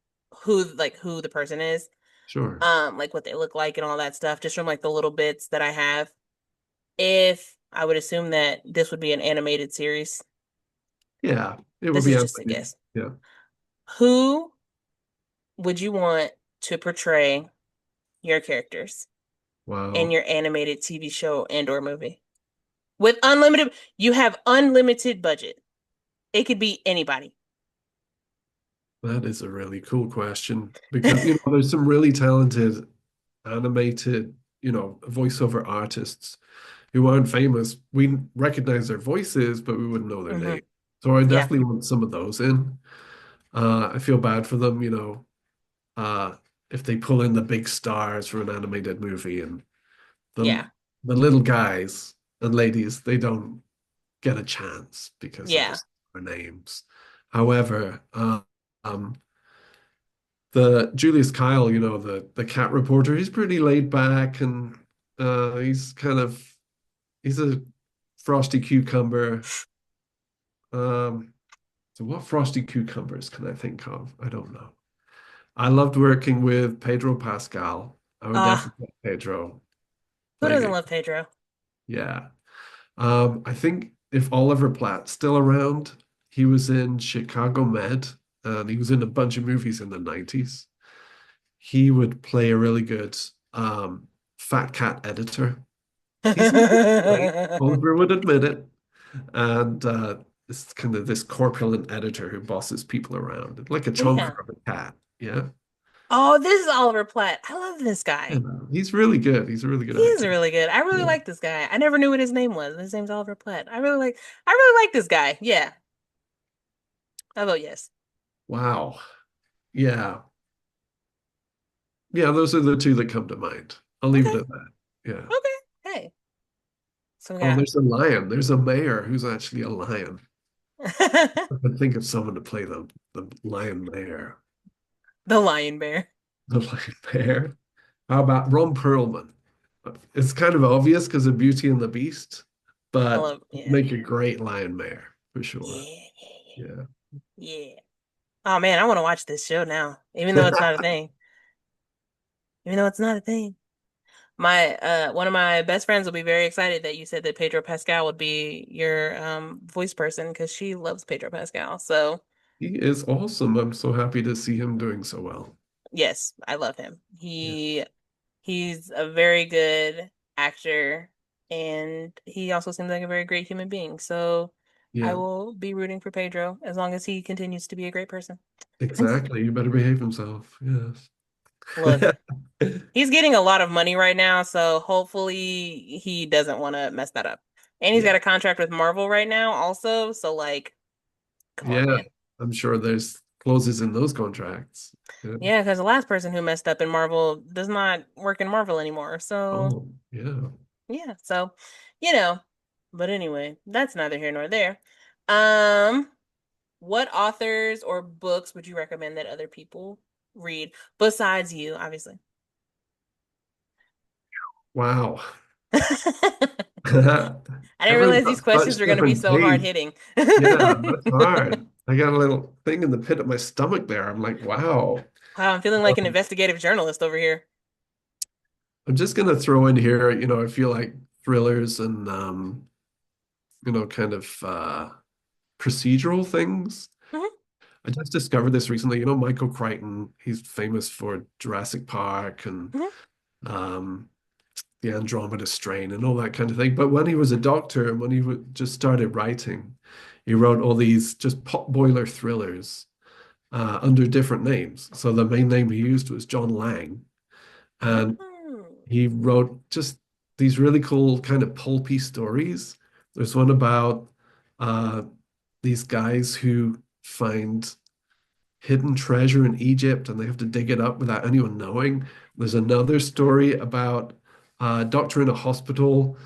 who the person is, sure. like what they look like and all that stuff, just from like the little bits that I have. If I would assume that this would be an animated series. Yeah, it would This be is just a animated. guess. Yeah. Who would you want to portray your characters in Wow, your animated TV show and or movie? With unlimited, you have unlimited budget. It could be anybody. that is a really cool question because there's some really talented animated, voiceover artists who aren't famous. We recognize their voices, but we wouldn't know their Hmm. name. So I Yeah, definitely want some of those in. I feel bad for them, uh, if they pull in the big stars for an animated movie and yeah, the the little guys and ladies, they don't get a chance because they're yeah, just their names. However, um, the Julius Kyle, the cat reporter, he's pretty laid back and he's a frosty cucumber. Um, so what frosty cucumbers can I think of? I don't know. I loved working with Pedro Pascal. I would uh, definitely put Pedro who playing doesn't it. love Pedro? Yeah. I think if Oliver Platt's still around, he was in Chicago Med and he was in a bunch of movies in the 90s. He would play a really good fat cat editor. He's not great, Oliver would admit it. And this kind of this corpulent editor who bosses people around, like a Yeah. chonker of a cat. Yeah. Oh, this is Oliver Platt. I love this You guy. know, he's really good. He's a really good He is actor. really good. I really Yeah. like this guy. I never knew what his name was. His name's Oliver Platt. I really like this guy. Yeah. I vote yes. Wow. Yeah. Yeah, those are the two that come to mind. I'll leave it Okay. at that. Yeah. Okay. Hey. So we Oh, got there's a lion. There's a mayor who's actually a lion. I can think of someone to play the lion mayor. the Lion Bear. The lion mayor. How about Ron Perlman? It's kind of obvious because of Beauty and the Beast, I but love yeah. make a great lion mayor for sure. Yeah, yeah, Yeah. yeah. Yeah. Oh man, I want to watch this show now, even though it's not a thing. Even though it's not a thing. My one of my best friends will be very excited that you said that Pedro Pascal would be your voice person because she loves Pedro Pascal. So He is awesome. I'm so happy to see him doing so well. yes, I love him. Yeah. He's a very good actor, and he also seems like a very great human being. So I Yeah, will be rooting for Pedro as long as he continues to be a great person. exactly. You better behave himself. Yes. Look, he's getting a lot of money right now, so hopefully he doesn't want to mess that up. And he's got Yeah. a contract with Marvel right now also, so like, come on, Yeah. man. I'm sure there's clauses in those contracts. Yeah. Yeah, because the last person who messed up in Marvel does not work in Marvel anymore. So, Oh, yeah. yeah, so, you know, but anyway, that's neither here nor there. Um, what authors or books would you recommend that other people read besides you, obviously? Wow. I didn't Everyone's realize got these questions such were going to be different so hard tastes. hitting. Yeah, that's hard. I got a little thing in the pit of my stomach there. I'm like, wow. Wow, I'm feeling like an Um, investigative journalist over here. I'm just gonna throw in here, I feel like thrillers and kind of procedural things. Hmm. I just discovered this recently. Michael Crichton, he's famous for Jurassic Park and Hmm. um the Andromeda Strain and all that kind of thing. But when he was a doctor and when he just started writing, he wrote all these just potboiler thrillers under different names. So the main name he used was John Lang, and Oh. he wrote just these really cool kind of pulpy stories. There's one about uh, these guys who find hidden treasure in Egypt and they have to dig it up without anyone knowing. There's another story about a doctor in a hospital.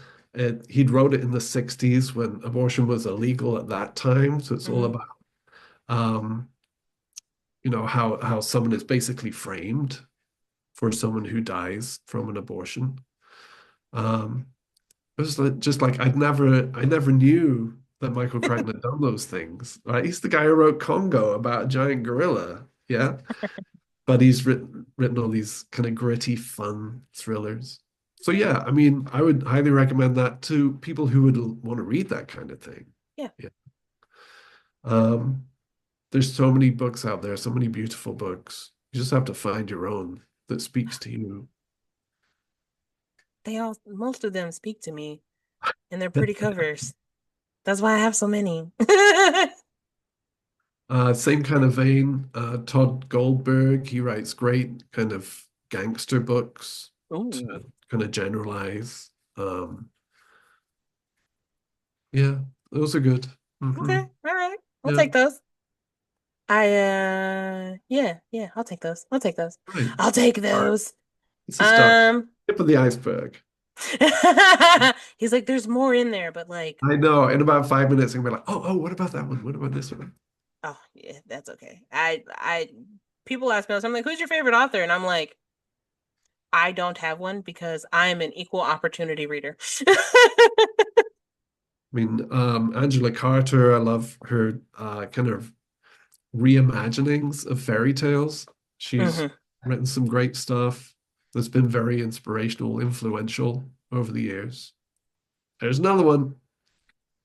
He'd wrote it in the 60s when abortion was illegal at that time. So it's all Hmm. about um, how someone is basically framed for someone who dies from an abortion. Um, it was just like I never knew that Michael Crichton had done those things. Right? He's the guy who wrote Congo about a giant gorilla. Yeah. But he's written all these kind of gritty, fun thrillers. So yeah, I mean, I would highly recommend that to people who would want to read that kind of thing. Yeah, Yeah. Um, there's so many books out there, so many beautiful books. You just have to find your own that speaks to you. most of them speak to me, and they're pretty covers. That's why I have so many. Same kind of vein. Todd Goldberg, he writes great kind of gangster books Ooh. to kind of generalize. Yeah, those are good. Okay, Hmm. all right. I'll Yeah, take those. Yeah, I'll take those. I'll take those. right. I'll take Start. those. It's a start. Um, Tip of the iceberg. he's like, there's more in there, but like, I know. In about 5 minutes, I'm gonna be like, oh, what about that one? What about this one? oh yeah, that's okay. People ask me, I'm like, who's your favorite author? And I'm like, I don't have one because I'm an equal opportunity reader. I mean, Angela Carter, I love her kind of reimaginings of fairy tales. She's Hmm. written some great stuff that's been very inspirational, influential over the years. There's another one.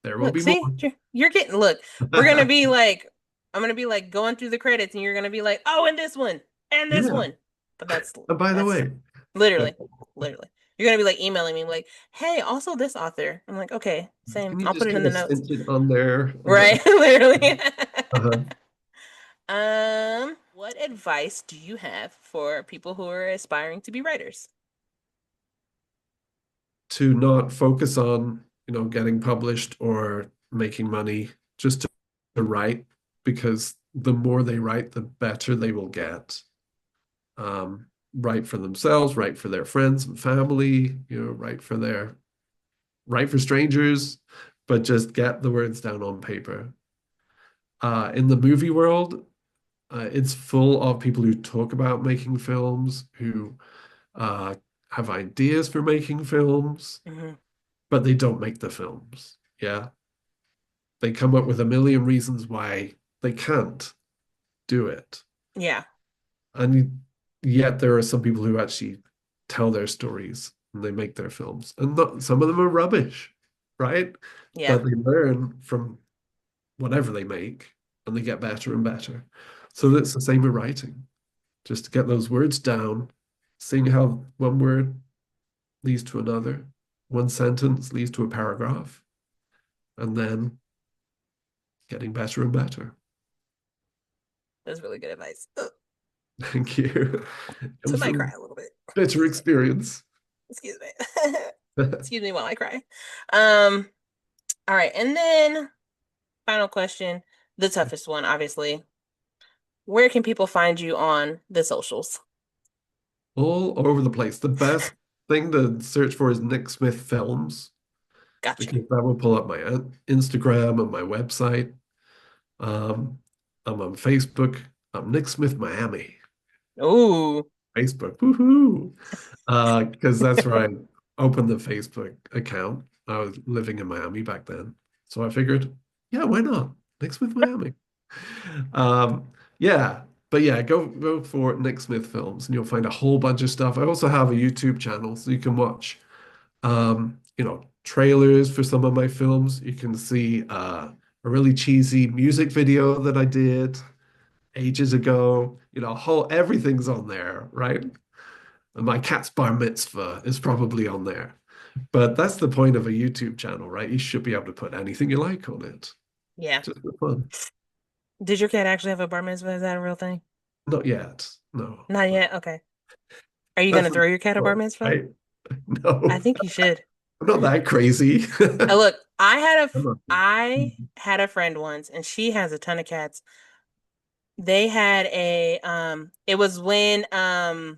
There will Look, be more. see, you're getting, look, we're gonna be like, I'm gonna be like going through the credits, and you're gonna be like, oh, and this one, and this Yeah. one. But that's And by the that's way, yeah, literally, literally. You're gonna be like emailing me like, hey, also this author. I'm like, okay, same. can you I'll put just it in kind the of notes. cinch it on there and let me? Right? Literally. Uh-huh. What advice do you have for people who are aspiring to be writers? To not focus on, getting published or making money, just to write, because the more they write, the better they will get. Write for themselves, write for their friends and family, write for strangers, but just get the words down on paper. In the movie world, it's full of people who talk about making films, who uh, have ideas for making films, Hmm. but they don't make the films. Yeah. They come up with a million reasons why they can't do it. Yeah, And yet there are some people who actually tell their stories and they make their films. And not, some of them are rubbish, right? yeah. But they learn from whatever they make and they get better and better. So it's the same with writing. Just to get those words down, seeing how one word leads to another, one sentence leads to a paragraph, and then getting better and better. That's really good advice. Ugh, Thank you. so I Comes might cry from a little bit. bitter experience. Excuse me. Excuse me while I cry. Um, all right, and then final question, the toughest one, obviously. Where can people find you on the socials? All over the place. The best thing to search for is Nick Smith Films Gotcha. because that will pull up my Instagram and my website. Um, I'm on Facebook. I'm Nick Smith Miami. Ooh. Facebook. Woohoo! Because that's where I opened the Facebook account. I was living in Miami back then. So I figured, yeah, why not? Nick Smith Miami. Um, yeah, but yeah, go for Nick Smith Films and you'll find a whole bunch of stuff. I also have a YouTube channel so you can watch trailers for some of my films. You can see a really cheesy music video that I did ages ago. Whole everything's on there, right? And my cat's bar mitzvah is probably on there. But that's the point of a YouTube channel, right? You should be able to put anything you like on it. Yeah. Just for fun. Did your cat actually have a bar mitzvah? Is that a real thing? Not yet. No. Not yet. Okay. Are you gonna That's throw your cat a bar not mitzvah? right. I No, think you should. I'm not that crazy. Look, I'm not I had a friend once, and she has a ton of cats. They had a it was when and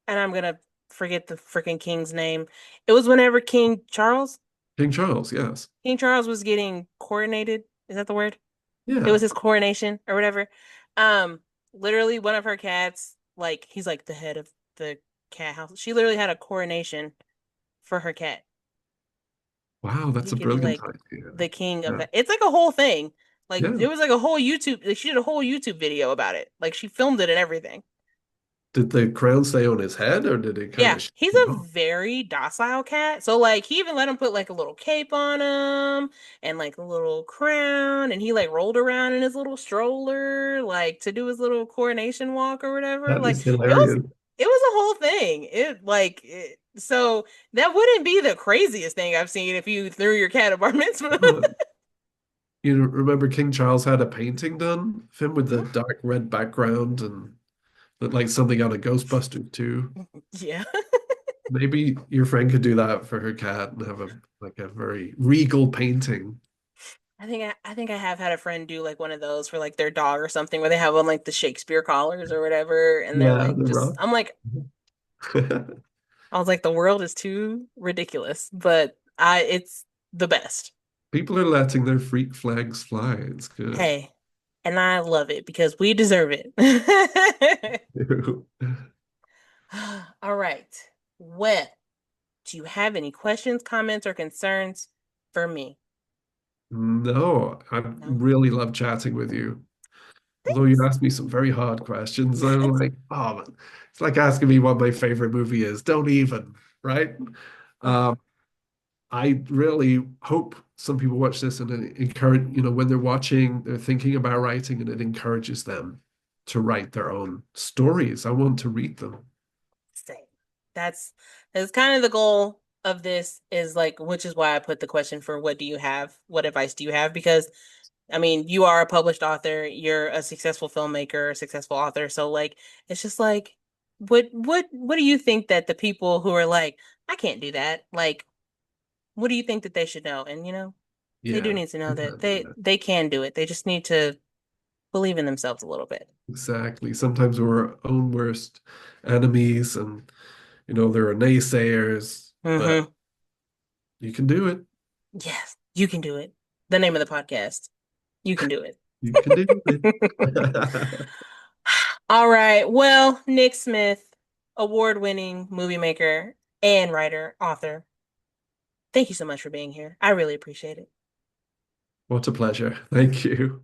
I'm gonna forget the freaking king's name. It was whenever King Charles, yes. King Charles was getting coronated. Is that the word? It was Yeah. his coronation or whatever. Um, Literally one of her cats, like he's like the head of the cat house. She literally had a coronation for her cat. Wow, that's He a could be brilliant like idea. the king of Yeah. that. It's like a whole thing. Like Yeah. it was like a whole YouTube. Like, she did a whole YouTube video about it. Like she filmed it and everything. Did the crown stay on his head or did it kind Yeah, of he's shake a off? very docile cat. So like he even let him put like a little cape on him and like a little crown and he like rolled around in his little stroller like to do his little coronation walk or whatever. That Like is hilarious. it was a whole thing. So that wouldn't be the craziest thing I've seen if you threw your cat a bar mitzvah. Oh, remember King Charles had a painting done of him with the dark red background and looked like something out of Ghostbusters too. Yeah. Maybe your friend could do that for her cat and have a very regal painting. I think I have had a friend do like one of those for like their dog or something where they have on like the Shakespeare collars or whatever and they're Yeah, like the just rough. I'm like I was like the world is too ridiculous, but I it's the best. People are letting their freak flags fly. It's good. Hey, and I love it because we deserve it. All right. Well, do you have any questions, comments, or concerns for me? No, I No? really love chatting with you. Although you Thanks. asked me some very hard questions, I'm like, oh man, it's like asking me what my favorite movie is. Don't even, right? Um, I really hope some people watch this and it encourage, when they're watching, they're thinking about writing and it encourages them to write their own stories. I want to read them. Same. That's that's kind of the goal of this is like, which is why I put the question for what do you have? What advice do you have? Because I mean, you are a published author, you're a successful filmmaker, a successful author. So like it's just like what do you think that the people who are like, I can't do that, like what do you think that they should know? And they do Yeah, need to know that exactly. they can do it. They just need to believe in themselves a little bit. Exactly. Sometimes we're our own worst enemies and, there are naysayers, but Mm-hmm. you can do it. Yes, you can do it. The name of the podcast. You can do it. You can do it. All right. Well, Nick Smith, award-winning movie maker and writer, author. Thank you so much for being here. I really appreciate it. What a pleasure. Thank you.